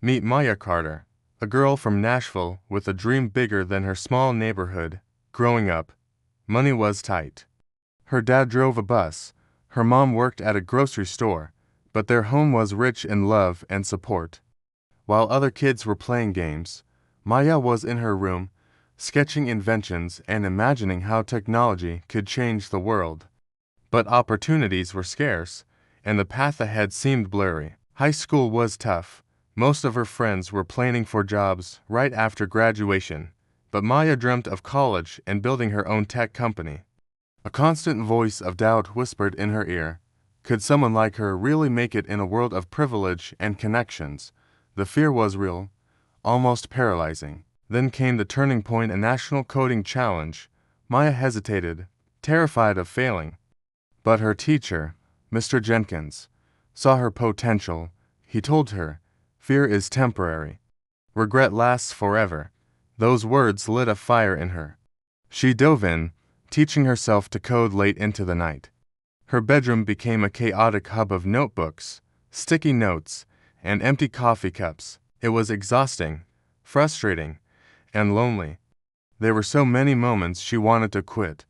Meet Maya Carter, a girl from Nashville with a dream bigger than her small neighborhood. Growing up, money was tight. Her dad drove a bus, her mom worked at a grocery store, but their home was rich in love and support. While other kids were playing games, Maya was in her room, sketching inventions and imagining how technology could change the world. But opportunities were scarce, and the path ahead seemed blurry. High school was tough. Most of her friends were planning for jobs right after graduation, but Maya dreamt of college and building her own tech company. A constant voice of doubt whispered in her ear. Could someone like her really make it in a world of privilege and connections? The fear was real, almost paralyzing. Then came the turning point, a national coding challenge. Maya hesitated, terrified of failing. But her teacher, Mr. Jenkins, saw her potential. He told her, "Fear is temporary. Regret lasts forever." Those words lit a fire in her. She dove in, teaching herself to code late into the night. Her bedroom became a chaotic hub of notebooks, sticky notes, and empty coffee cups. It was exhausting, frustrating, and lonely. There were so many moments she wanted to quit.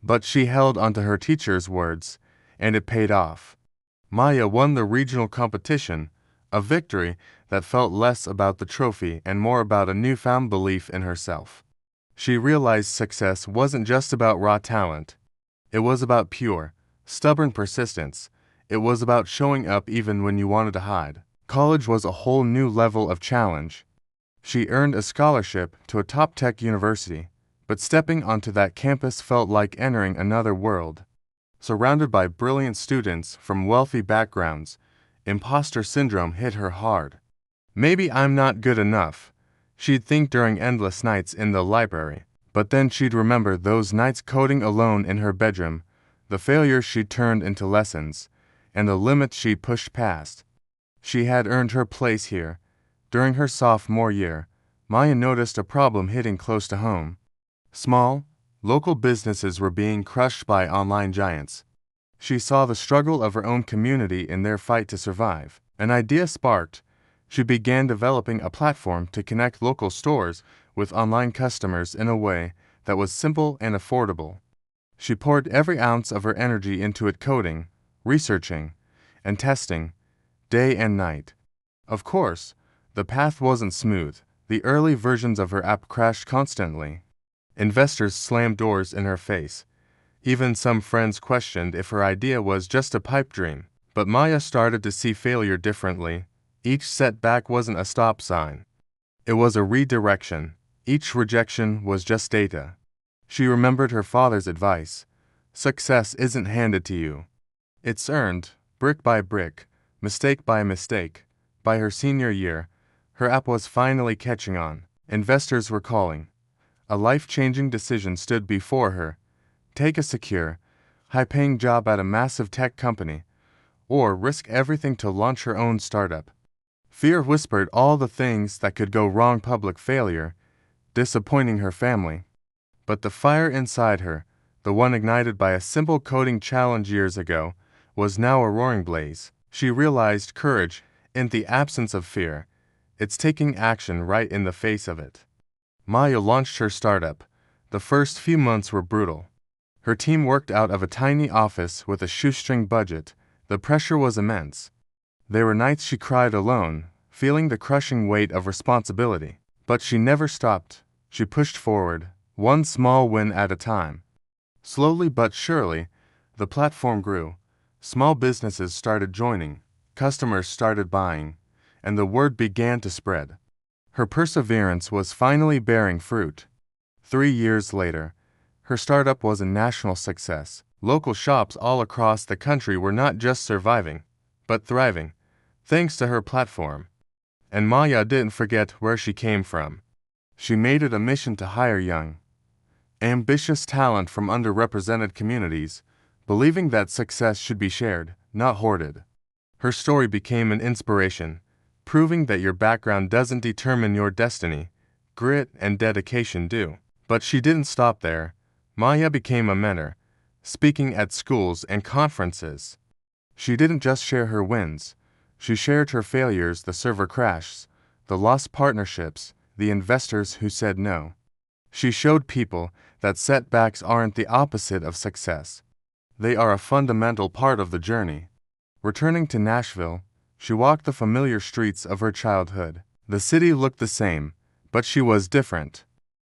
But she held onto her teacher's words, and it paid off. Maya won the regional competition, a victory that felt less about the trophy and more about a newfound belief in herself. She realized success wasn't just about raw talent. It was about pure, stubborn persistence. It was about showing up even when you wanted to hide. College was a whole new level of challenge. She earned a scholarship to a top tech university, but stepping onto that campus felt like entering another world. Surrounded by brilliant students from wealthy backgrounds, imposter syndrome hit her hard. Maybe I'm not good enough, she'd think during endless nights in the library. But then she'd remember those nights coding alone in her bedroom, the failures she'd turned into lessons, and the limits she'd pushed past. She had earned her place here. During her sophomore year, Maya noticed a problem hitting close to home. Small, local businesses were being crushed by online giants. She saw the struggle of her own community in their fight to survive. An idea sparked. She began developing a platform to connect local stores with online customers in a way that was simple and affordable. She poured every ounce of her energy into it, coding, researching, and testing, day and night. Of course, the path wasn't smooth. The early versions of her app crashed constantly. Investors slammed doors in her face. Even some friends questioned if her idea was just a pipe dream. But Maya started to see failure differently. Each setback wasn't a stop sign. It was a redirection. Each rejection was just data. She remembered her father's advice. Success isn't handed to you. It's earned, brick by brick, mistake by mistake. By her senior year, her app was finally catching on. Investors were calling. A life-changing decision stood before her. Take a secure, high-paying job at a massive tech company, or risk everything to launch her own startup. Fear whispered all the things that could go wrong: public failure, disappointing her family. But the fire inside her, the one ignited by a simple coding challenge years ago, was now a roaring blaze. She realized courage in the absence of fear. It's taking action right in the face of it. Maya launched her startup. The first few months were brutal. Her team worked out of a tiny office with a shoestring budget. The pressure was immense. There were nights she cried alone, feeling the crushing weight of responsibility. But she never stopped. She pushed forward, one small win at a time. Slowly but surely, the platform grew. Small businesses started joining, customers started buying, and the word began to spread. Her perseverance was finally bearing fruit. 3 years later, her startup was a national success. Local shops all across the country were not just surviving, but thriving, thanks to her platform. And Maya didn't forget where she came from. She made it a mission to hire young, ambitious talent from underrepresented communities, believing that success should be shared, not hoarded. Her story became an inspiration, proving that your background doesn't determine your destiny. Grit and dedication do. But she didn't stop there. Maya became a mentor, speaking at schools and conferences. She didn't just share her wins. She shared her failures: the server crashes, the lost partnerships, the investors who said no. She showed people that setbacks aren't the opposite of success. They are a fundamental part of the journey. Returning to Nashville, she walked the familiar streets of her childhood. The city looked the same, but she was different.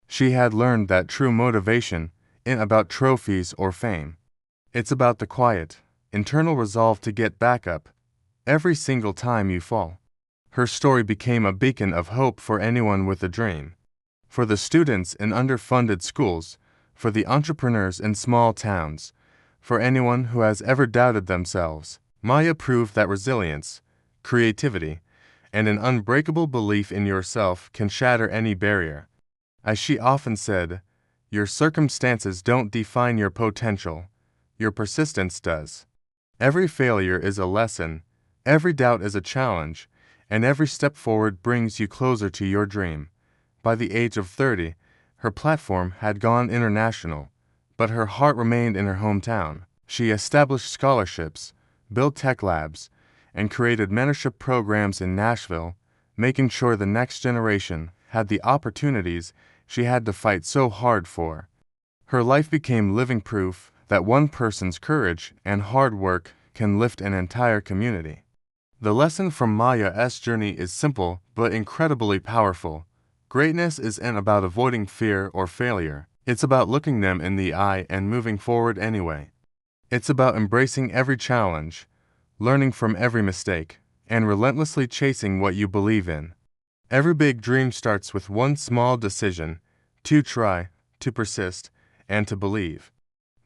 She had learned that true motivation isn't about trophies or fame. It's about the quiet, internal resolve to get back up every single time you fall. Her story became a beacon of hope for anyone with a dream. For the students in underfunded schools, for the entrepreneurs in small towns, for anyone who has ever doubted themselves, Maya proved that resilience, creativity, and an unbreakable belief in yourself can shatter any barrier. As she often said, your circumstances don't define your potential, your persistence does. Every failure is a lesson, every doubt is a challenge, and every step forward brings you closer to your dream. By the age of 30, her platform had gone international, but her heart remained in her hometown. She established scholarships, built tech labs, and created mentorship programs in Nashville, making sure the next generation had the opportunities she had to fight so hard for. Her life became living proof that one person's courage and hard work can lift an entire community. The lesson from Maya's journey is simple but incredibly powerful. Greatness isn't about avoiding fear or failure. It's about looking them in the eye and moving forward anyway. It's about embracing every challenge, learning from every mistake, and relentlessly chasing what you believe in. Every big dream starts with one small decision: to try, to persist, and to believe.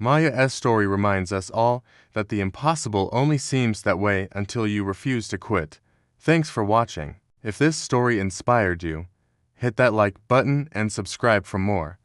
Maya's story reminds us all that the impossible only seems that way until you refuse to quit. Thanks for watching. If this story inspired you, hit that like button and subscribe for more.